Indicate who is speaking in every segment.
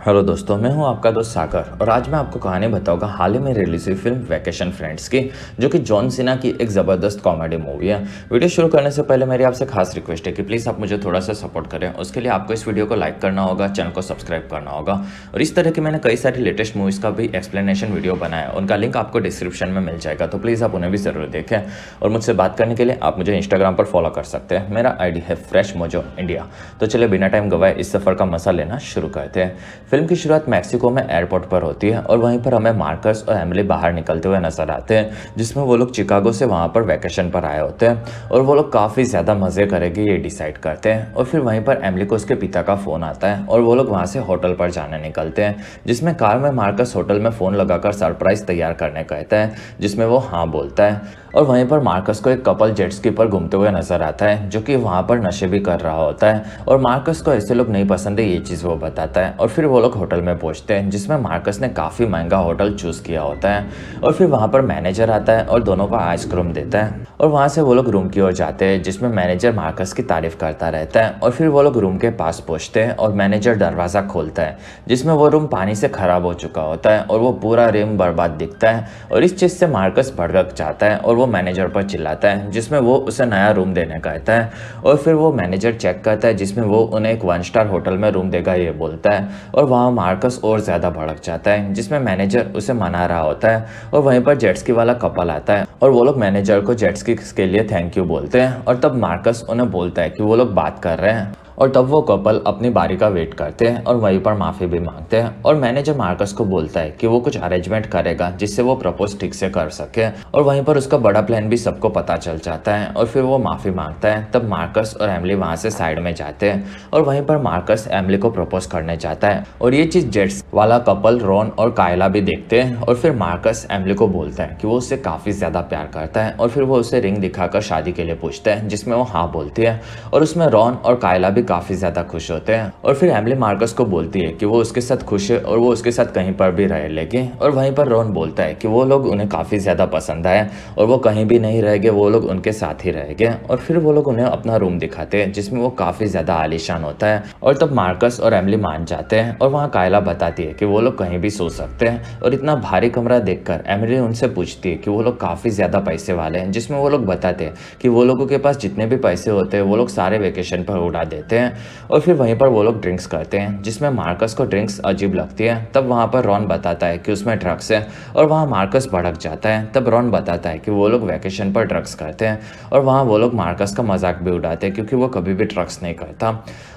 Speaker 1: Hello दोस्तों, मैं हूं आपका दोस्त सागर और आज मैं आपको कहानी बताऊंगा हाल ही में रिलीज हुई फिल्म वैकेशन फ्रेंड्स की, जो कि जॉन सीना की एक ज़बरदस्त कॉमेडी मूवी है। वीडियो शुरू करने से पहले मेरी आपसे खास रिक्वेस्ट है कि प्लीज़ आप मुझे थोड़ा सा सपोर्ट करें। उसके लिए आपको इस वीडियो को लाइक करना होगा, चैनल को सब्सक्राइब करना होगा। और इस तरह की मैंने कई सारी लेटेस्ट मूवीज़ का भी एक्सप्लेनेशन वीडियो बनाया है, उनका लिंक आपको डिस्क्रिप्शन में मिल जाएगा, तो प्लीज़ आप उन्हें भी ज़रूर देखें। और मुझसे बात करने के लिए आप मुझे इंस्टाग्राम पर फॉलो कर सकते हैं। मेरा ID है फ्रेश मोजो इंडिया। तो चलिए बिना टाइम गवाए इस सफ़र का मजा लेना शुरू करते हैं। फिल्म की शुरुआत मैक्सिको में एयरपोर्ट पर होती है और वहीं पर हमें मार्कस और एमिली बाहर निकलते हुए नजर आते हैं, जिसमें वो लोग चिकागो से वहाँ पर वैकेशन पर आए होते हैं और वो लोग काफ़ी ज़्यादा मज़े करेंगे ये डिसाइड करते हैं। और फिर वहीं पर एमिली को उसके पिता का फ़ोन आता है और वो लोग वहाँ से होटल पर जाने निकलते हैं, जिसमें कार में मार्कस होटल में फ़ोन लगाकर सरप्राइज़ तैयार करने कहता है, जिसमें वो हाँ बोलता है। और वहीं पर मार्कस को एक कपल जेट स्की पर घूमते हुए नजर आता है, जो कि वहाँ पर नशे भी कर रहा होता है और मार्कस को ऐसे लोग नहीं पसंद है, ये चीज़ वो बताता है। और फिर वो लोग होटल में पहुँचते हैं, जिसमें मार्कस ने काफ़ी महंगा होटल चूज़ किया होता है। और फिर वहाँ पर मैनेजर आता है और दोनों को आइसक्रीम देता है और वहाँ से वो लोग रूम की ओर जाते हैं, जिसमें मैनेजर मार्कस की तारीफ करता रहता है। और फिर वो लोग रूम के पास पहुँचते हैं और मैनेजर दरवाज़ा खोलता है, जिसमें वो रूम पानी से ख़राब हो चुका होता है और वो पूरा रूम बर्बाद दिखता है। और इस चीज़ से मार्कस भड़क जाता है और वो मैनेजर पर चिल्लाता है, जिसमें वो उसे नया रूम देने कहता है। और फिर वो मैनेजर चेक करता है, जिसमें वो उन्हें एक 1 स्टार होटल में रूम देगा ये बोलता है। और वहाँ मार्कस और ज़्यादा भड़क जाता है, जिसमें मैनेजर उसे मना रहा होता है। और वहीं पर जेट स्की वाला कपल आता है और वो लोग मैनेजर को जेट स्की के लिए थैंक यू बोलते हैं। और तब मार्कस उन्हें बोलता है कि वो लोग बात कर रहे हैं और तब वो कपल अपनी बारी का वेट करते हैं और वहीं पर माफ़ी भी मांगते हैं। और मैनेजर मार्कस को बोलता है कि वो कुछ अरेंजमेंट करेगा जिससे वो प्रपोज ठीक से कर सके। और वहीं पर उसका बड़ा प्लान भी सबको पता चल जाता है और फिर वो माफ़ी मांगता है। तब मार्कस और एमिली वहाँ से साइड में जाते हैं और वहीं पर मार्कस एमिली को प्रपोज करने जाता है। और ये चीज़ जेट्स वाला कपल रॉन और कायला भी देखते हैं। और फिर मार्कस एमिली को बोलता है कि वो उससे काफ़ी ज़्यादा प्यार करता है और फिर वो उसे रिंग दिखाकर शादी के लिए पूछता है, जिसमें वो हाँ बोलती है। और उसमें रॉन और कायला भी काफ़ी ज़्यादा खुश होते हैं। और फिर एमिली मार्कस को बोलती है कि वो उसके साथ खुश है और वो उसके साथ कहीं पर भी रह लेगी। और वहीं पर रॉन बोलता है कि वो लोग उन्हें काफ़ी ज़्यादा पसंद आए और वो कहीं भी नहीं रहेंगे, वो लोग उनके साथ ही रहेंगे। और फिर वो लोग उन्हें अपना रूम दिखाते हैं, जिसमें वो काफ़ी ज़्यादा आलीशान होता है। और तब मार्कस और एमिली मान जाते हैं और वहाँ कायला बताती है कि वो लोग कहीं भी सो सकते हैं। और इतना भारी कमरा देखकर एमिली उनसे पूछती है कि वो लोग काफ़ी ज़्यादा पैसे वाले हैं, जिसमें वो लोग बताते हैं कि वो लोगों के पास जितने भी पैसे होते हैं वो लोग सारे वेकेशन पर उड़ा देते हैं। और फिर वहीं पर वो लोग ड्रिंक्स करते हैं, जिसमें मार्कस को ड्रिंक्स अजीब लगती है। तब वहाँ पर रॉन बताता है कि उसमें ड्रग्स है और वहाँ मार्कस भड़क जाता है। तब रॉन बताता है कि वो लोग वैकेशन पर ड्रग्स करते हैं और वहाँ वो लोग मार्कस का मजाक भी उड़ाते हैं, क्योंकि वो कभी भी ड्रग्स नहीं करता।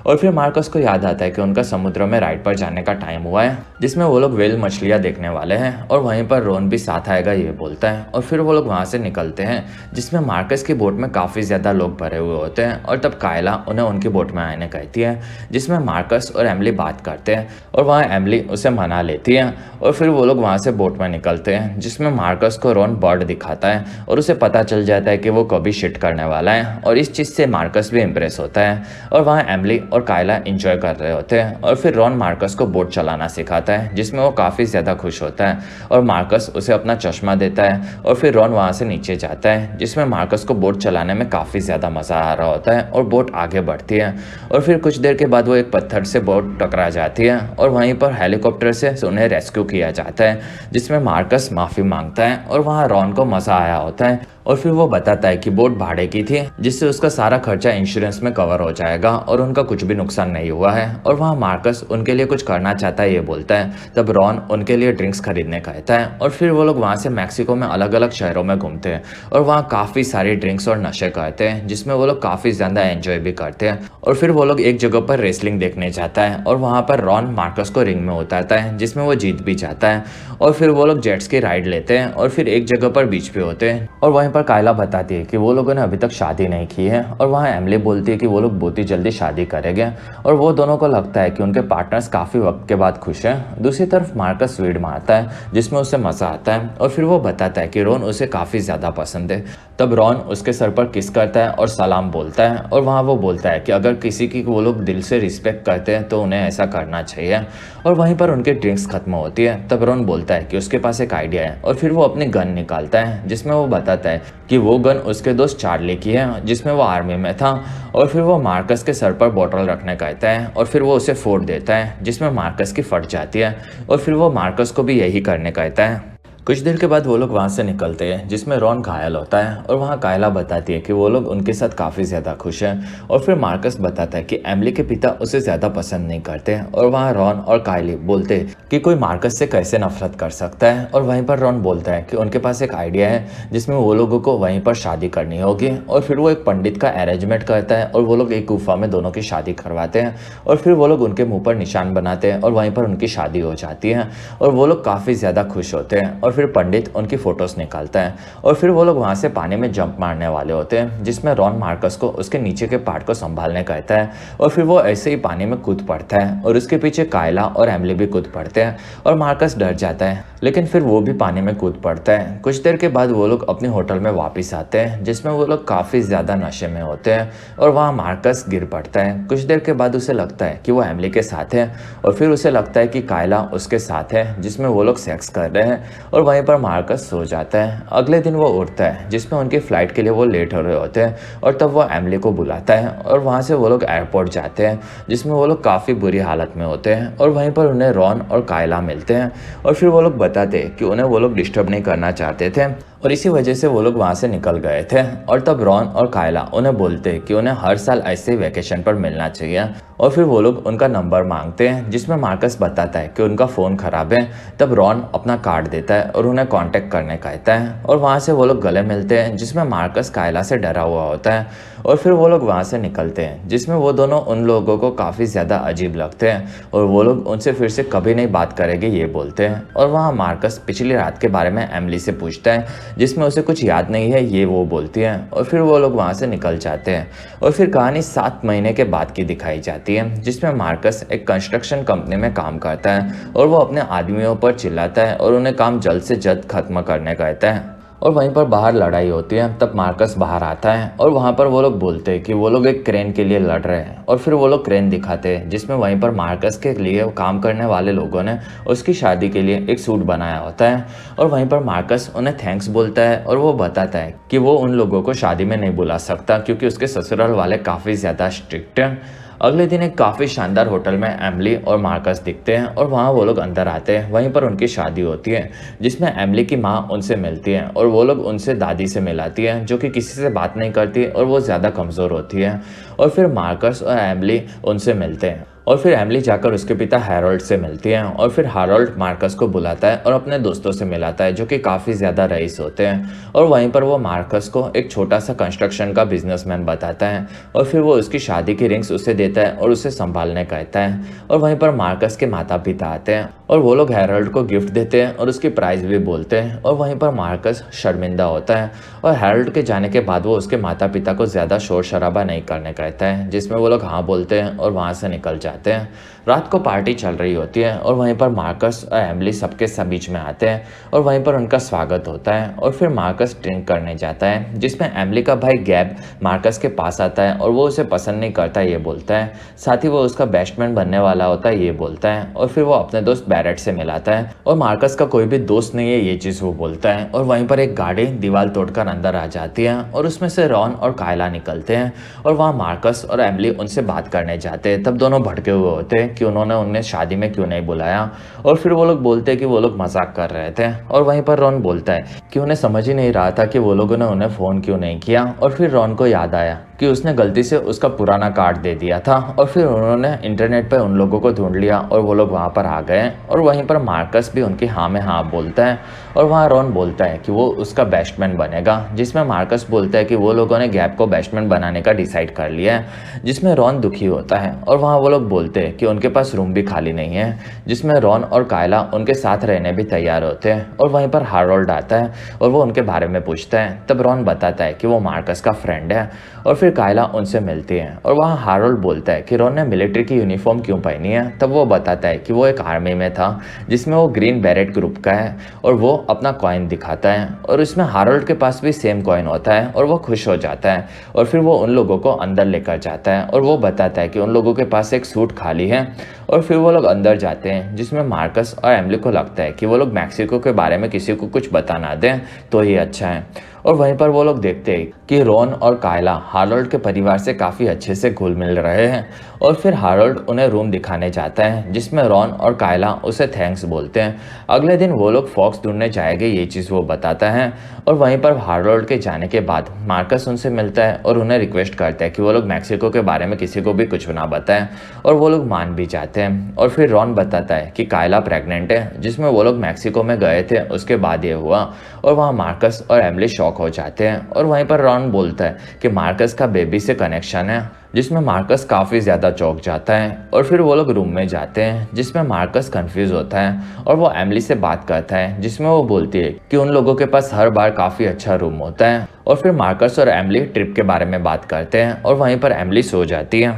Speaker 1: और फिर मार्कस को याद आता है कि उनका समुद्र में राइड पर जाने का टाइम हुआ है, जिसमें वो लोग व्हेल मछलियाँ देखने वाले हैं। और वहीं पर रॉन भी साथ आएगा ये बोलता है। और फिर वो लोग वहाँ से निकलते हैं, जिसमें मार्कस की बोट में काफ़ी ज़्यादा लोग भरे हुए होते हैं। और तब कायला उन्हें उनकी बोट में आने कहती है, जिसमें मार्कस और एमिली बात करते हैं और वहाँ एमिली उसे मना लेती है। और फिर वो लोग वहाँ से बोट में निकलते हैं, जिसमें मार्कस को रॉन बर्ड दिखाता है और उसे पता चल जाता है कि वो कभी शिट करने वाला है। और इस चीज़ से मार्कस भी इम्प्रेस होता है और वहाँ एमिली और कायला इंजॉय कर रहे होते हैं। और फिर रॉन मार्कस को बोट चलाना सिखाता है, जिसमें वो काफ़ी ज़्यादा खुश होता है और मार्कस उसे अपना चश्मा देता है। और फिर रॉन वहाँ से नीचे जाता है, जिसमें मार्कस को बोट चलाने में काफ़ी ज़्यादा मज़ा आ रहा होता है और बोट आगे बढ़ती है। और फिर कुछ देर के बाद वो एक पत्थर से बोट टकरा जाती है और वहीं पर हेलीकॉप्टर से उन्हें रेस्क्यू किया जाता है, जिसमें मार्कस माफ़ी मांगता है और वहाँ रॉन को मज़ा आया होता है। और फिर वो बताता है कि बोट भाड़े की थी, जिससे उसका सारा खर्चा इंश्योरेंस में कवर हो जाएगा और उनका कुछ भी नुकसान नहीं हुआ है। और वहाँ मार्कस उनके लिए कुछ करना चाहता है ये बोलता है। तब रॉन उनके लिए ड्रिंक्स खरीदने कहता है और फिर वो लोग वहाँ से मैक्सिको में अलग अलग शहरों में घूमते हैं और वहाँ काफ़ी सारी ड्रिंक्स और नशे करते हैं, जिसमें वो लोग काफ़ी ज़्यादा एंजॉय भी करते हैं। और फिर वो लोग एक जगह पर रेसलिंग देखने जाता है और वहाँ पर रॉन मार्कस को रिंग में उतारता है, जिसमें वो जीत भी जाता है। और फिर वो लोग जेट्स की राइड लेते हैं और फिर एक जगह पर बीच पे होते हैं। और वहीं पर कायला बताती है कि वो लोगों ने अभी तक शादी नहीं की है और वहाँ एमिली बोलती है कि वो लोग बहुत ही जल्दी शादी करेंगे। और वो दोनों को लगता है कि उनके पार्टनर्स काफ़ी वक्त के बाद खुश हैं। दूसरी तरफ मार्कस स्वीड मारता है, जिसमें उसे मज़ा आता है और फिर वो बताता है कि रॉन उसे काफ़ी ज़्यादा पसंद है। तब रॉन उसके सर पर किस करता है और सलाम बोलता है और वहाँ वो बोलता है कि अगर किसी की वो लोग दिल से रिस्पेक्ट करते हैं तो उन्हें ऐसा करना चाहिए। और वहीं पर उनके ड्रिंक्स खत्म होती है। तब रॉन बोलता है कि उसके पास एक आइडिया है और फिर वो अपनी गन निकालता है, जिसमें वो बताता है कि वो गन उसके दोस्त चार्ली की है जिसमें वो आर्मी में था। और फिर वो मार्कस के सर पर बोतल रखने कहता है और फिर वो उसे फोड़ देता है जिसमें मार्कस की फट जाती है और फिर वो मार्कस को भी यही करने कहता है। कुछ देर के बाद वो लोग वहाँ से निकलते हैं जिसमें रॉन घायल होता है और वहाँ कायला बताती है कि वो लोग उनके साथ काफ़ी ज़्यादा खुश हैं। और फिर मार्कस बताता है कि एमिली के पिता उसे ज़्यादा पसंद नहीं करते और वहाँ रॉन और कायली बोलते हैं कि कोई मार्कस से कैसे नफरत कर सकता है। और वहीं पर रॉन बोलता है कि उनके पास एक आइडिया है जिसमें वो लोगों को वहीं पर शादी करनी होगी। और फिर वो एक पंडित का अरेंजमेंट करता है और वो लोग एक गुफा में दोनों की शादी करवाते हैं और फिर वो लोग उनके मुँह पर निशान बनाते हैं और वहीं पर उनकी शादी हो जाती है और वो लोग काफ़ी ज़्यादा खुश होते हैं। और फिर पंडित उनकी फोटोज निकालता है और फिर वो लोग वहां से पानी में जंप मारने वाले होते हैं जिसमें रॉन मार्कस को उसके नीचे के पार्ट को संभालने कहता है और फिर वो ऐसे ही पानी में कूद पड़ता है और उसके पीछे कायला और एमिली भी कूद पड़ते हैं और मार्कस डर जाता है लेकिन फिर वो भी पानी में कूद पड़ता है। कुछ देर के बाद वो लोग अपने होटल में वापस आते हैं जिसमें वो लोग काफ़ी ज़्यादा नशे में होते हैं और वहाँ मार्कस गिर पड़ता है। कुछ देर के बाद उसे लगता है कि वो एमिली के साथ है और फिर उसे लगता है कि कायला उसके साथ है जिसमें वो लोग सेक्स कर रहे हैं और वहीं पर मार्कस सो जाता है। अगले दिन वो उठता है जिसमें उनकी फ़्लाइट के लिए वो लेट हो रहे होते हैं और तब वो एमिली को बुलाता है और वहाँ से वो लोग एयरपोर्ट जाते हैं जिसमें वो लोग काफ़ी बुरी हालत में होते हैं और वहीं पर उन्हें रॉन और कायला मिलते हैं और फिर वो लोग बताते हैं कि उन्हें वो लोग डिस्टर्ब नहीं करना चाहते थे और इसी वजह से वो लोग वहाँ से निकल गए थे। और तब रॉन और कायला उन्हें बोलते हैं कि उन्हें हर साल ऐसे ही वैकेशन पर मिलना चाहिए और फिर वो लोग उनका नंबर मांगते हैं जिसमें मार्कस बताता है कि उनका फ़ोन ख़राब है। तब रॉन अपना कार्ड देता है और उन्हें कांटेक्ट करने कहता है और वहाँ से वो लोग गले मिलते हैं जिसमें मार्कस कायला से डरा हुआ होता है और फिर वो लोग वहाँ से निकलते हैं जिसमें वो दोनों उन लोगों को काफ़ी ज़्यादा अजीब लगते हैं और वो लोग उनसे फिर से कभी नहीं बात करेंगे ये बोलते हैं। और वहाँ मार्कस पिछली रात के बारे में एमिली से पूछता है जिसमें उसे कुछ याद नहीं है ये वो बोलती है और फिर वो लोग वहाँ से निकल जाते हैं। और फिर कहानी 7 महीने के बाद की दिखाई जाती है जिसमें मार्कस एक कंस्ट्रक्शन कंपनी में काम करता है और वो अपने आदमियों पर चिल्लाता है और उन्हें काम जल्द से जल्द खत्म करने कहता है। और वहीं पर बाहर लड़ाई होती है। तब मार्कस बाहर आता है और वहाँ पर वो लोग बोलते हैं कि वो लोग एक क्रेन के लिए लड़ रहे हैं और फिर वो लोग क्रेन दिखाते हैं जिसमें वहीं पर मार्कस के लिए काम करने वाले लोगों ने उसकी शादी के लिए एक सूट बनाया होता है और वहीं पर मार्कस उन्हें थैंक्स बोलता है और वो बताता है कि वो उन लोगों को शादी में नहीं बुला सकता क्योंकि उसके ससुराल वाले काफ़ी ज़्यादा स्ट्रिक्ट हैं। अगले दिन एक काफ़ी शानदार होटल में एमिली और मार्कस दिखते हैं और वहाँ वो लोग अंदर आते हैं। वहीं पर उनकी शादी होती है जिसमें एमिली की माँ उनसे मिलती है और वो लोग उनसे दादी से मिलाती है जो कि किसी से बात नहीं करती और वो ज़्यादा कमज़ोर होती है। और फिर मार्कस और एमिली उनसे मिलते हैं और फिर एमिली जाकर उसके पिता हैरोल्ड से मिलती है और फिर हैरोल्ड मार्कस को बुलाता है और अपने दोस्तों से मिलाता है जो कि काफ़ी ज़्यादा रईस होते हैं। और वहीं पर वो मार्कस को एक छोटा सा कंस्ट्रक्शन का बिजनेसमैन बताता है और फिर वो उसकी शादी की रिंग्स उसे देता है और उसे संभालने कहता है। और वहीं पर मार्कस के माता पिता आते हैं और वो लोग हैरोल्ड को गिफ्ट देते हैं और उसकी प्राइस भी बोलते हैं। और वहीं पर मार्कस शर्मिंदा होता है और हैरोल्ड के जाने के बाद वो उसके माता पिता को ज़्यादा शोर शराबा नहीं करने कहता है जिसमें वो लोग हाँ बोलते हैं और वहाँ से निकल जाते हैं। रात को पार्टी चल रही होती है और वहीं पर मार्कस और एमिली सबके बीच में आते हैं और वहीं पर उनका स्वागत होता है। और फिर मार्कस ड्रिंक करने जाता है जिसमें एमिली का भाई गैब मार्कस के पास आता है और वो उसे पसंद नहीं करता ये बोलता है, साथ ही वो उसका बेस्ट फ्रेंड बनने वाला होता है ये बोलता है। और फिर वो अपने दोस्त बैरेट से मिलाता है और मार्कस का कोई भी दोस्त नहीं है ये चीज़ वो बोलता है। और वहीं पर एक गाड़ी दीवार तोड़कर अंदर आ जाती है और उसमें से रॉन और कायला निकलते हैं और वहाँ मार्कस और एमिली उनसे बात करने जाते हैं। तब दोनों भड़के हुए होते हैं कि उन्होंने उन्हें शादी में क्यों नहीं बुलाया और फिर वो लोग बोलते हैं कि वो लोग मजाक कर रहे थे। और वहीं पर रॉन बोलता है कि उन्हें समझ ही नहीं रहा था कि वो लोगों ने उन्हें फ़ोन क्यों नहीं किया। और फिर रॉन को याद आया कि उसने गलती से उसका पुराना कार्ड दे दिया था और फिर उन्होंने इंटरनेट पर उन लोगों को ढूंढ लिया और वो लोग वहाँ पर आ गए। और वहीं पर मार्कस भी उनकी हाँ में हाँ बोलता है और वहाँ रॉन बोलता है कि वो उसका बेस्टमैन बनेगा, जिसमें मार्कस बोलता है कि वो लोगों ने गैब को बेस्टमैन बनाने का डिसाइड कर लिया है, जिसमें रॉन दुखी होता है। और वहाँ वो लोग बोलते हैं कि उनके पास रूम भी खाली नहीं है, जिसमें रॉन और कायला उनके साथ रहने भी तैयार होते हैं। और वहीं पर हैरोल्ड आता है और वो उनके बारे में पूछता है। तब रॉन बताता है कि वो मार्कस का फ्रेंड है और फिर कायला उनसे मिलती है। और वहाँ हैरोल्ड बोलता है कि रॉन ने मिलिट्री की यूनिफॉर्म क्यों पहनी है। तब वो बताता है कि वो एक आर्मी में था जिसमें वो ग्रीन बैरेट ग्रुप का है और वो अपना कॉइन दिखाता है और इसमें हैरोल्ड के पास भी सेम कॉइन होता है और वो खुश हो जाता है। और फिर वो उन लोगों को अंदर लेकर जाता है और वो बताता है कि उन लोगों के पास एक सूट खाली है और फिर वो लोग अंदर जाते हैं, जिसमें मार्कस और एमिली को लगता है कि वो लोग मैक्सिको के बारे में किसी को कुछ बता ना दें तो ही अच्छा है। और वहीं पर वो लोग देखते हैं कि रॉन और कायला हारोल्ड के परिवार से काफ़ी अच्छे से घुल मिल रहे हैं। और फिर हारोल्ड उन्हें रूम दिखाने जाता है, जिसमें रॉन और कायला उसे थैंक्स बोलते हैं। अगले दिन वो लोग फॉक्स ढूंढने जाएंगे, ये चीज़ वो बताता है। और वहीं पर हारोल्ड के जाने के बाद मार्कस उनसे मिलता है और उन्हें रिक्वेस्ट करता है कि वो लोग मैक्सिको के बारे में किसी को भी कुछ ना बताएं। और वो लोग मान भी जाते हैं। और फिर रॉन बताता है कि कायला प्रेग्नेंट है, जिसमें वो लोग मैक्सिको में गए थे उसके बाद ये हुआ। और वहाँ मार्कस और एमिली शॉक हो जाते हैं। और वहीं पर रॉन बोलता है कि मार्कस का बेबी से कनेक्शन है, जिसमें मार्कस काफ़ी ज़्यादा चौंक जाता है। और फिर वो लोग रूम में जाते हैं, जिसमें मार्कस कंफ्यूज होता है और वो एमिली से बात करता है, जिसमें वो बोलती है कि उन लोगों के पास हर बार काफ़ी अच्छा रूम होता है। और फिर मार्कस और एमिली ट्रिप के बारे में बात करते हैं और वहीं पर एमिली सो जाती है।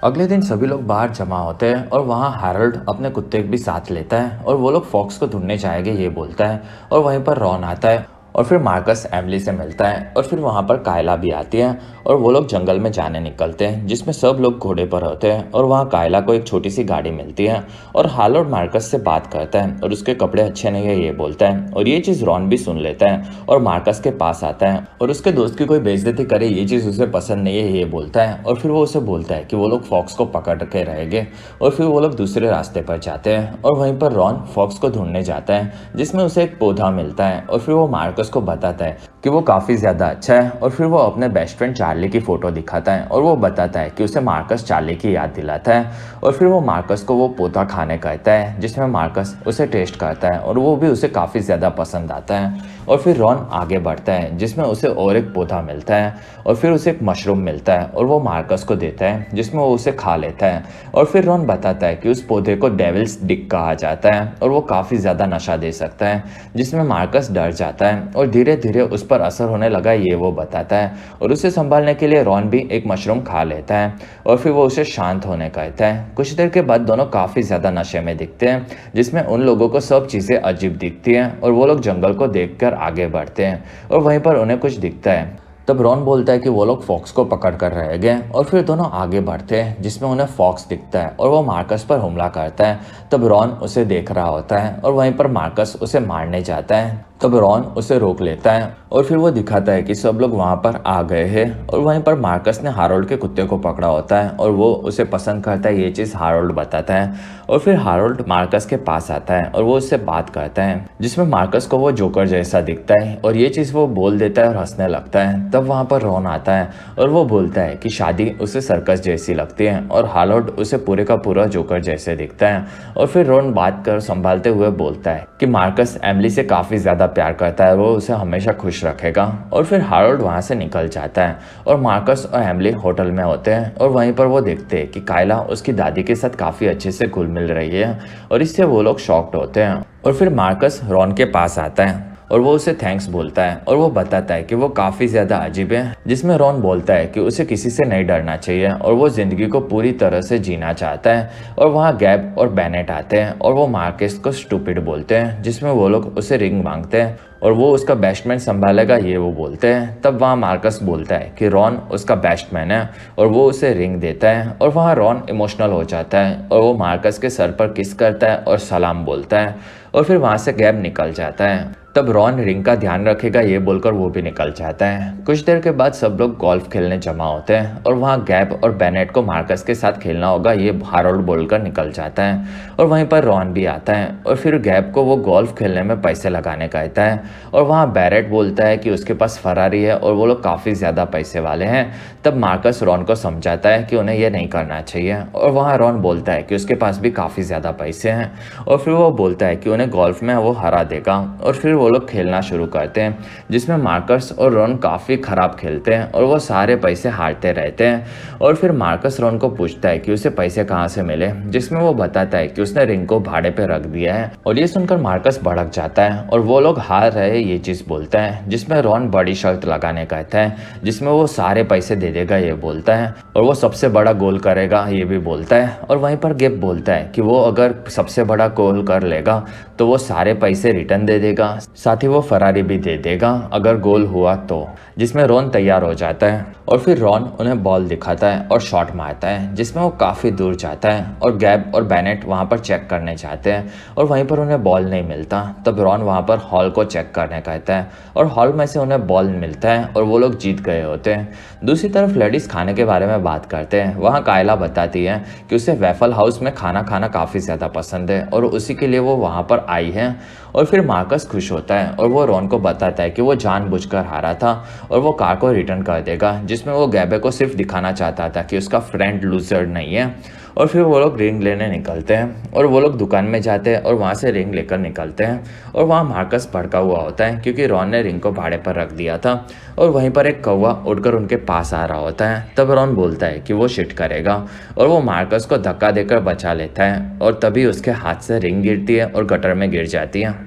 Speaker 1: अगले दिन सभी लोग बाहर जमा होते हैं और वहाँ हैरोल्ड अपने कुत्ते भी साथ लेता है और वो लोग फॉक्स को ढूंढने जाएंगे ये बोलता है। और वहीं पर रॉन आता है और फिर मार्कस एमिली से मिलता है। और फिर वहाँ पर कायला भी आती है और वो लोग जंगल में जाने निकलते हैं, जिसमें सब लोग घोड़े पर होते हैं। और वहाँ कायला को एक छोटी सी गाड़ी मिलती है और हारोल्ड मार्कस से बात करता है और उसके कपड़े अच्छे नहीं है ये बोलता है। और ये चीज़ रॉन भी सुन लेता है और मार्कस के पास आता है और उसके दोस्त की कोई बेइज्जती करे ये चीज़ उसे पसंद नहीं है ये बोलता है। और फिर वो उसे बोलता है कि वो लोग फॉक्स को पकड़ के रहेंगे। और फिर वो लोग दूसरे रास्ते पर जाते हैं और वहीं पर रॉन फॉक्स को ढूंढने जाता है, जिसमें उसे एक पौधा मिलता है। और फिर वो मार्कस को बताता है कि वो काफ़ी ज़्यादा अच्छा है। और फिर वो अपने बेस्ट फ्रेंड चार्ली की फ़ोटो दिखाता है और वो बताता है कि उसे मार्कस चार्ली की याद दिलाता है। और फिर वो मार्कस को वो पौधा खाने कहता है, जिसमें मार्कस उसे टेस्ट करता है और वो भी उसे काफ़ी ज़्यादा पसंद आता है। और फिर रॉन आगे बढ़ता है, जिसमें उसे और एक पौधा मिलता है और फिर उसे एक मशरूम मिलता है और वो मार्कस को देता है, जिसमें वो उसे खा लेता है। और फिर रॉन बताता है कि उस पौधे को डेविल्स डिक कहा जाता है और वो काफ़ी ज़्यादा नशा दे सकता है, जिसमें मार्कस डर जाता है और धीरे धीरे उस पर असर होने लगा ये वो बताता है। और उसे संभालने के लिए रॉन भी एक मशरूम खा लेता है और फिर वो उसे शांत होने कहता है। कुछ देर के बाद दोनों काफ़ी ज़्यादा नशे में दिखते हैं, जिसमें उन लोगों को सब चीज़ें अजीब दिखती हैं और वो लोग जंगल को देखकर आगे बढ़ते हैं। और वहीं पर उन्हें कुछ दिखता है। तब रॉन बोलता है कि वो लोग फॉक्स को पकड़ कर रहेंगे और फिर दोनों आगे बढ़ते हैं, जिसमें उन्हें फॉक्स दिखता है और वो मार्कस पर हमला करता है। तब रॉन उसे देख रहा होता है और वहीं पर मार्कस उसे मारने जाता है। तब रॉन उसे रोक लेता है और फिर वो दिखाता है कि सब लोग वहाँ पर आ गए हैं। और वहीं पर मार्कस ने हारोल्ड के कुत्ते को पकड़ा होता है और वो उसे पसंद करता है ये चीज़ हारोल्ड बताता है। और फिर हारोल्ड मार्कस के पास आता है और वो उससे बात करता है, जिसमें मार्कस को वो जोकर जैसा दिखता है और ये चीज़ वो बोल देता है और हंसने लगता है। तब वहाँ पर रॉन आता है और वो बोलता है कि शादी उसे सर्कस जैसी लगती है और हारोल्ड उसे पूरे का पूरा जोकर जैसे दिखता है। और फिर रॉन बात कर संभालते हुए बोलता है कि मार्कस एमिली से काफ़ी ज़्यादा प्यार करता है, वो उसे हमेशा खुश रखेगा। और फिर हारोल्ड वहाँ से निकल जाता है और मार्कस और एमिली होटल में होते हैं और वहीं पर वो देखते हैं कि कायला उसकी दादी के साथ काफ़ी अच्छे से घुल मिल रही है और इससे वो लोग शॉक्ड होते हैं। और फिर मार्कस रॉन के पास आता है और वो उसे थैंक्स बोलता है और वो बताता है कि वो काफ़ी ज़्यादा अजीब है, जिसमें रॉन बोलता है कि उसे किसी से नहीं डरना चाहिए और वो ज़िंदगी को पूरी तरह से जीना चाहता है। और वहाँ गैब और बेनेट आते हैं और वो मार्कस को स्टूपिड बोलते हैं, जिसमें वो लोग उसे रिंग मांगते हैं और वो उसका बेस्टमैन संभालेगा ये वो बोलते हैं। तब वहाँ मार्कस बोलता है कि रॉन उसका बेस्टमैन है और वो उसे रिंग देता है। और वहाँ रॉन इमोशनल हो जाता है और वो मार्कस के सर पर किस करता है और सलाम बोलता है। और फिर वहाँ से गैब निकल जाता है। तब रॉन रिंग का ध्यान रखेगा ये बोलकर वो भी निकल जाता है। कुछ देर के बाद सब लोग गोल्फ खेलने जमा होते हैं और वहाँ गैब और बेनेट को मार्कस के साथ खेलना होगा ये हारोल्ड बोलकर निकल जाता है। और वहीं पर रॉन भी आता है और फिर गैब को वो गोल्फ खेलने में पैसे लगाने कहता है। और वहाँ बैरेट बोलता है कि उसके पास फरारी है और वो लोग काफ़ी ज़्यादा पैसे वाले हैं। तब मार्कस रॉन को समझाता है कि उन्हें यह नहीं करना चाहिए और वहाँ रॉन बोलता है कि उसके पास भी काफ़ी ज़्यादा पैसे हैं। और फिर वो बोलता है कि उन्हें गोल्फ में वो हरा देगा और फिर वो लोग खेलना शुरू करते हैं, जिसमें मार्कस और रॉन काफ़ी ख़राब खेलते हैं और वो सारे पैसे हारते रहते हैं। और फिर मार्कस रॉन को पूछता है कि उसे पैसे कहाँ से मिले, जिसमें वो बताता है कि उसने रिंग को भाड़े पे रख दिया है। और ये सुनकर मार्कस भड़क जाता है और वो लोग हार रहे ये चीज़ बोलता है, जिसमें रॉन बड़ी शर्त लगाने कहता है, जिसमें वो सारे पैसे दे देगा ये बोलता है और वो सबसे बड़ा गोल करेगा ये भी बोलता है। और वहीं पर गेब बोलता है कि वो अगर सबसे बड़ा गोल कर लेगा तो वो सारे पैसे रिटर्न दे देगा, साथ ही वो फरारी भी दे देगा अगर गोल हुआ तो, जिसमें रॉन तैयार हो जाता है। और फिर रॉन उन्हें बॉल दिखाता है और शॉट मारता है जिसमें वो काफ़ी दूर जाता है और गैब और बेनेट वहाँ पर चेक करने जाते हैं और वहीं पर उन्हें बॉल नहीं मिलता। तब रॉन वहाँ पर हॉल को चेक करने कहता है और हॉल में से उन्हें बॉल मिलता है और वो लोग जीत गए होते हैं। दूसरी तरफ लेडीज़ खाने के बारे में बात करते हैं। वहाँ कायला बताती है कि उसे वेफल हाउस में खाना खाना काफ़ी ज़्यादा पसंद है और उसी के लिए वो वहाँ पर आई है। और फिर मार्कस खुश होता है और वो रॉन को बताता है कि वो जानबूझकर हारा था और वो कार को रिटर्न कर देगा, जिसमें वो गैबे को सिर्फ दिखाना चाहता था कि उसका फ्रेंड लूजर नहीं है। और फिर वो लोग रिंग लेने निकलते हैं और वो लोग दुकान में जाते हैं और वहाँ से रिंग लेकर निकलते हैं। और वहाँ मार्कस भड़का हुआ होता है क्योंकि रॉन ने रिंग को भाड़े पर रख दिया था और वहीं पर एक कौवा उड़कर उनके पास आ रहा होता है। तब रॉन बोलता है कि वो शिट करेगा और वो मार्कस को धक्का देकर बचा लेता है और तभी उसके हाथ से रिंग गिरती है और गटर में गिर जाती है।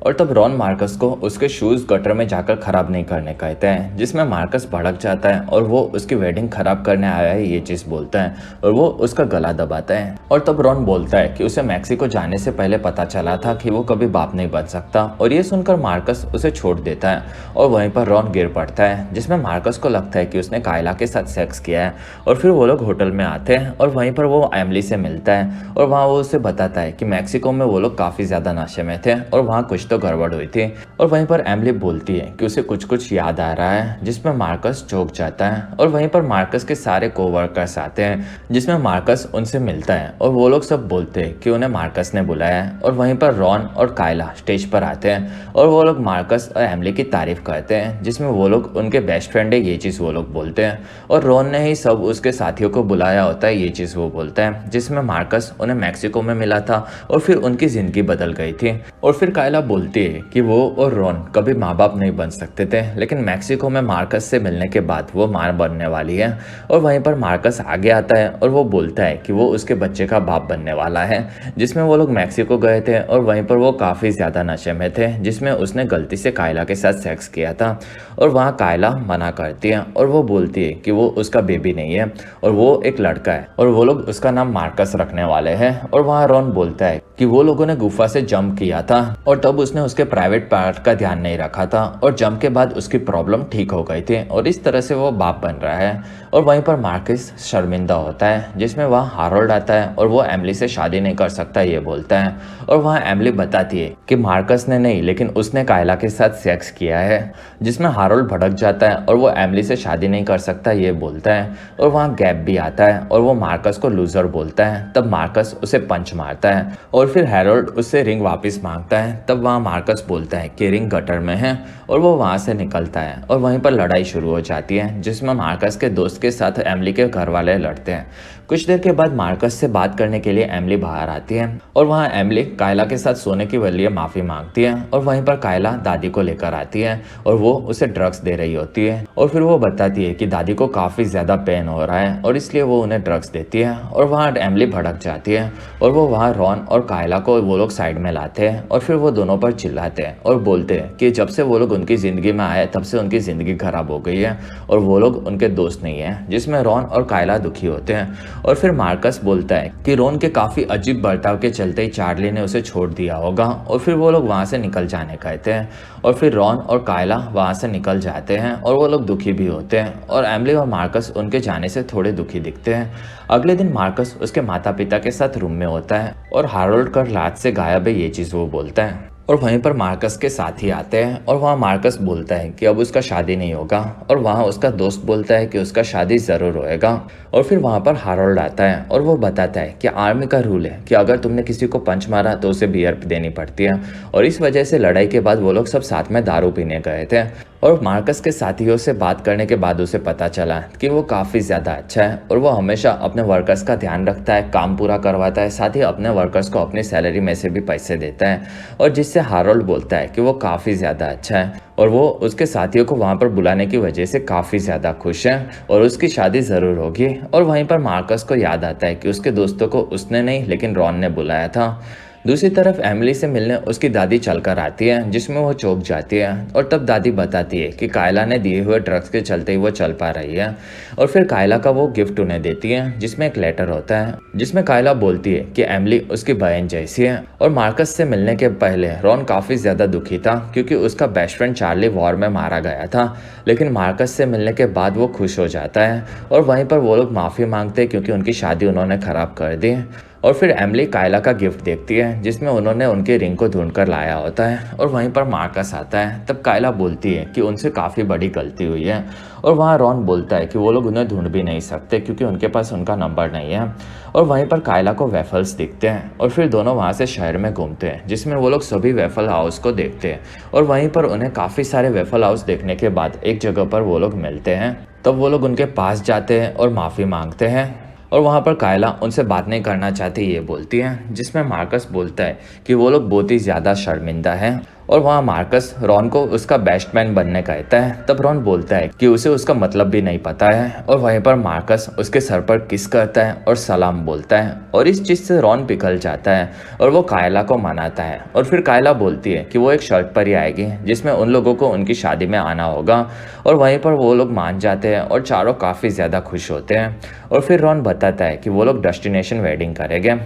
Speaker 1: और तब रॉन मार्कस को उसके शूज़ गटर में जाकर ख़राब नहीं करने कहते हैं, जिसमें मार्कस भड़क जाता है और वो उसकी वेडिंग ख़राब करने आया है ये चीज़ बोलता है और वो उसका गला दबाता है। और तब रॉन बोलता है कि उसे मैक्सिको जाने से पहले पता चला था कि वो कभी बाप नहीं बन सकता और ये सुनकर मार्कस उसे छोड़ देता है और वहीं पर रॉन गिर पड़ता है, जिसमें मार्कस को लगता है कि उसने कायला के साथ सेक्स किया है। और फिर वो लोग होटल में आते हैं और वहीं पर वो एमिली से मिलता है और वहाँ वो उसे बताता है कि मैक्सिको में वो लोग काफ़ी ज़्यादा नशे में थे और वहाँ कुछ तो गड़बड़ हुई थी। और वहीं पर एमिली बोलती है कि उसे कुछ कुछ याद आ रहा है, जिसमें मार्कस चौंक जाता है। और वहीं पर मार्कस के सारे कोवर्कर्स आते हैं, जिसमें मार्कस उनसे मिलता है और वो लोग सब बोलते हैं कि उन्हें मार्कस ने बुलाया है। और वहीं पर रॉन और कायला स्टेज पर आते हैं और वो लोग मार्कस और एमिली की तारीफ करते हैं, जिसमें वो लोग उनके बेस्ट फ्रेंड है ये चीज़ वो लोग बोलते हैं। और रॉन ने ही सब उसके साथियों को बुलाया होता है ये चीज़ वो बोलता है, जिसमें मार्कस उन्हें मैक्सिको में मिला था और फिर उनकी ज़िंदगी बदल गई थी। और फिर कायला बोलती है कि वो और रॉन कभी माँ बाप नहीं बन सकते थे, लेकिन मैक्सिको में मार्कस से मिलने के बाद वो माँ बनने वाली है। और वहीं पर मार्कस आगे आता है और वो बोलता है कि वो उसके बच्चे का बाप बनने वाला है, जिसमें वो लोग मैक्सिको गए थे और वहीं पर वो काफ़ी ज़्यादा नशे में थे, जिसमें उसने गलती से कायला के साथ सेक्स किया था। और वहाँ कायला मना करती है और वो बोलती है कि वो उसका बेबी नहीं है और वो एक लड़का है और वो लोग उसका नाम मार्कस रखने वाले हैं। और वहाँ रॉन बोलता है कि वो लोगों ने गुफा से जंप किया था और तब उसने उसके प्राइवेट पार्ट का ध्यान नहीं रखा था और जंप के बाद उसकी प्रॉब्लम ठीक हो गई थी और इस तरह से वो बाप बन रहा है। और वहीं पर मार्कस शर्मिंदा होता है, जिसमें वहाँ हारोल्ड आता है और वो एमिली से शादी नहीं कर सकता ये बोलता है। और वहाँ एमिली बताती है कि मार्कस ने नहीं लेकिन उसने कायला के साथ सेक्स किया है, जिसमें हारोल्ड भड़क जाता है और वो एमिली से शादी नहीं कर सकता ये बोलता है। और वहाँ गैब भी आता है और वो मार्कस को लूजर बोलता है। तब मार्कस उसे पंच मारता है और फिर हैरोल्ड उससे रिंग वापस मांगता है। तब वहाँ मार्कस बोलता है कि रिंग गटर में है और वो वहाँ से निकलता है और वहीं पर लड़ाई शुरू हो जाती है, जिसमें मार्कस के दोस्त के साथ एमिली के घर वाले लड़ते हैं। कुछ देर के बाद मार्कस से बात करने के लिए एमिली बाहर आती है और वहाँ एमिली कायला के साथ सोने के लिए माफ़ी मांगती है। और वहीं पर कायला दादी को लेकर आती है और वो उसे ड्रग्स दे रही होती है और फिर वो बताती है कि दादी को काफ़ी ज़्यादा पेन हो रहा है और इसलिए वो उन्हें ड्रग्स देती है। और वहाँ एमिली भड़क जाती है और वो वहाँ रॉन और कायला को वो लोग साइड में लाते हैं और फिर वो दोनों पर चिल्लाते हैं और बोलते हैं कि जब से वो लोग उनकी ज़िंदगी में आए तब से उनकी ज़िंदगी खराब हो गई है और वो लोग उनके दोस्त नहीं हैं, जिसमें रॉन और कायला दुखी होते हैं। और फिर मार्कस बोलता है कि रॉन के काफ़ी अजीब बर्ताव के चलते ही चार्ली ने उसे छोड़ दिया होगा और फिर वो लोग वहाँ से निकल जाने कहते हैं। और फिर रॉन और कायला वहाँ से निकल जाते हैं और वो लोग दुखी भी होते हैं और एमिली और मार्कस उनके जाने से थोड़े दुखी दिखते हैं। अगले दिन मार्कस उसके माता पिता के साथ रूम में होता है और हारोल्ड कर रात से गायब है ये चीज़ वो बोलता है। और वहीं पर मार्कस के साथी आते हैं और वहाँ मार्कस बोलता है कि अब उसका शादी नहीं होगा और वहाँ उसका दोस्त बोलता है कि उसका शादी ज़रूर होएगा। और फिर वहाँ पर हारोल्ड आता है और वो बताता है कि आर्मी का रूल है कि अगर तुमने किसी को पंच मारा तो उसे बियर देनी पड़ती है और इस वजह से लड़ाई के बाद वो लोग सब साथ में दारू पीने गए थे। और मार्कस के साथियों से बात करने के बाद उसे पता चला कि वो काफ़ी ज़्यादा अच्छा है और वो हमेशा अपने वर्कर्स का ध्यान रखता है, काम पूरा करवाता है, साथ ही अपने वर्कर्स को अपनी सैलरी में से भी पैसे देता है। और जिससे हारोल्ड बोलता है कि वो काफ़ी ज़्यादा अच्छा है और वो उसके साथियों को वहाँ पर बुलाने की वजह से काफ़ी ज़्यादा खुश है और उसकी शादी ज़रूर होगी। और वहीं पर मार्कस को याद आता है कि उसके दोस्तों को उसने नहीं लेकिन रॉन ने बुलाया था। दूसरी तरफ एमिली से मिलने उसकी दादी चलकर आती है, जिसमें वो चौंक जाती है और तब दादी बताती है कि कायला ने दिए हुए ड्रग्स के चलते ही वो चल पा रही है। और फिर कायला का वो गिफ्ट उन्हें देती है, जिसमें एक लेटर होता है जिसमें कायला बोलती है कि एमिली उसकी बहन जैसी है। और मार्कस से मिलने के पहले रॉन काफ़ी ज़्यादा दुखी था, क्योंकि उसका बेस्ट फ्रेंड चार्ली वॉर में मारा गया था। लेकिन मार्कस से मिलने के बाद वो खुश हो जाता है और वहीं पर वो लोग माफ़ी मांगते हैं, क्योंकि उनकी शादी उन्होंने ख़राब कर दी। और फिर एमिली कायला का गिफ्ट देखती है, जिसमें उन्होंने उनके रिंग को ढूंढ कर लाया होता है। और वहीं पर मार्कस आता है। तब कायला बोलती है कि उनसे काफ़ी बड़ी गलती हुई है। और वहाँ रॉन बोलता है कि वो लोग उन्हें ढूंढ भी नहीं सकते, क्योंकि उनके पास उनका नंबर नहीं है। और वहीं पर कायला को वेफल्स दिखते हैं और फिर दोनों वहाँ से शहर में घूमते हैं, जिसमें वो लोग सभी वेफल हाउस को देखते हैं। और वहीं पर उन्हें काफ़ी सारे वेफल हाउस देखने के बाद एक जगह पर वो लोग मिलते हैं। तब वो लोग उनके पास जाते हैं और माफ़ी मांगते हैं। और वहाँ पर कायला उनसे बात नहीं करना चाहती ये बोलती है, जिसमें मार्कस बोलता है कि वो लोग बहुत ही ज़्यादा शर्मिंदा हैं। और वहाँ मार्कस रॉन को उसका बेस्ट मैन बनने कहता है। तब रॉन बोलता है कि उसे उसका मतलब भी नहीं पता है। और वहीं पर मार्कस उसके सर पर किस करता है और सलाम बोलता है। और इस चीज़ से रॉन पिघल जाता है और वो कायला को मनाता है। और फिर कायला बोलती है कि वो एक शर्त पर ही आएगी, जिसमें उन लोगों को उनकी शादी में आना होगा। और वहीं पर वो लोग मान जाते हैं और चारों काफ़ी ज़्यादा खुश होते हैं। और फिर रॉन बताता है कि वो लोग डेस्टिनेशन वेडिंग करेंगे।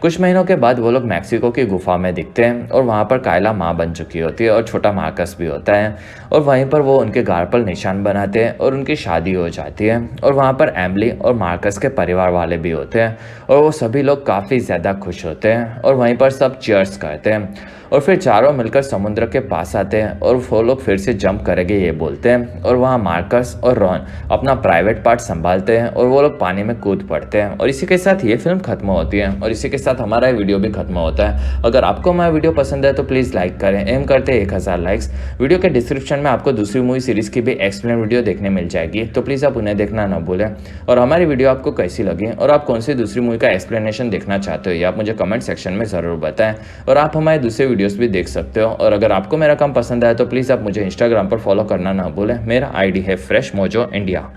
Speaker 1: कुछ महीनों के बाद वो लोग मैक्सिको की गुफा में दिखते हैं और वहाँ पर कायला माँ बन चुकी होती है और छोटा मार्कस भी होता है। और वहीं पर वो उनके गाल पर निशान बनाते हैं और उनकी शादी हो जाती है। और वहाँ पर एमिली और मार्कस के परिवार वाले भी होते हैं और वो सभी लोग काफ़ी ज़्यादा खुश होते हैं। और वहीं पर सब चीयर्स करते हैं। और फिर चारों मिलकर समुद्र के पास आते हैं और वो लोग फिर से जंप करेंगे ये बोलते हैं। और वहाँ मार्कस और रॉन अपना प्राइवेट पार्ट संभालते हैं और वो लोग पानी में कूद पड़ते हैं। और इसी के साथ ये फिल्म खत्म होती है और इसी के साथ हमारा वीडियो भी खत्म होता है। अगर आपको हमारा वीडियो पसंद है तो प्लीज़ लाइक करें। एम करते हैं 1000 लाइक्स। वीडियो के डिस्क्रिप्शन में आपको दूसरी मूवी सीरीज़ की भी एक्सप्लेन वीडियो देखने मिल जाएगी, तो प्लीज़ आप उन्हें देखना ना भूलें। और हमारी वीडियो आपको कैसी लगी और आप कौन सी दूसरी मूवी का एक्सप्लेनेशन देखना चाहते हो, ये आप मुझे कमेंट सेक्शन में ज़रूर बताएं। और आप हमारे दूसरे वीडियोज़ भी देख सकते हो। और अगर आपको मेरा काम पसंद आया तो प्लीज़ आप मुझे इंस्टाग्राम पर फॉलो करना ना भूलें। मेरा आईडी है फ्रेश मोजो इंडिया।